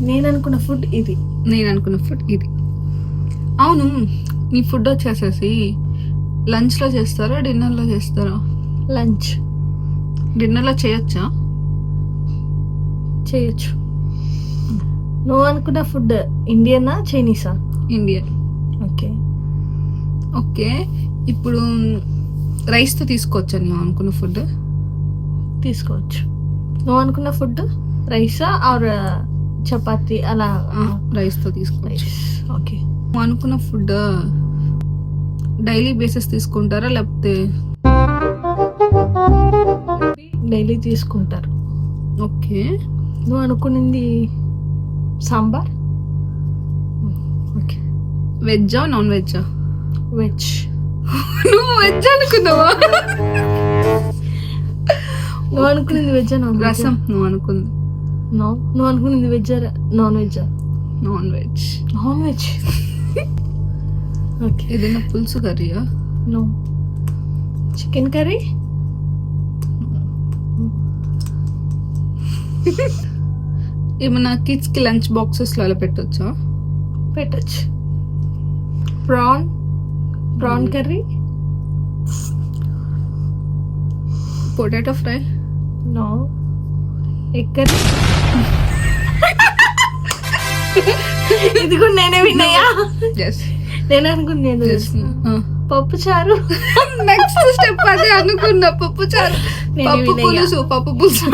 నేను అనుకున్న ఫుడ్ ఇది. అవును, నీ ఫుడ్ వచ్చేసేసి లంచ్లో చేస్తారా డిన్నర్లో చేస్తారా? లంచ్. డిన్నర్లో చేయొచ్చా? చేయొచ్చు. నువ్వు అనుకున్న ఫుడ్ ఇండియనా చైనీసా? ఇండియన్. ఓకే, ఇప్పుడు రైస్తో తీసుకోవచ్చా నువ్వు అనుకున్న ఫుడ్? తీసుకోవచ్చు. నువ్వు అనుకున్న ఫుడ్ రైసా ఆర్ చపాతి అలా? రైస్తో తీసుకోవచ్చు. ఓకే. నువ్వు అనుకున్న ఫుడ్ డైలీ బేసిస్ తీసుకుంటారా లేకపోతే? డైలీ తీసుకుంటారు. ఓకే. నువ్వు అనుకున్నది సాంబార్. ఓకే. వెజ్జా నాన్ వెజ్జా? వెజ్. నువ్వు వెజ్ అనుకున్నావా? నువ్వు అనుకున్నది వెజ్ నాన్? రసం. నువ్వు అనుకుంది నువ్వు అనుకున్నది veg non veg? Non veg. Non veg. Okay. ఏదైనా పులుసు కర్రీయా? నో. Chicken curry. ఏమన్నా కిడ్స్కి లంచ్ బాక్సెస్లో అలా పెట్టొచ్చా? పెట్టచ్చు. Prawn curry. Potato fry. No. Egg curry. ఇది కూడా నేనే విన్నాయా? నేను అనుకున్నాను పప్పు చారు. నెక్స్ట్ స్టెప్ అదే అనుకున్నా, పప్పు చారు. పప్పు పులుసు.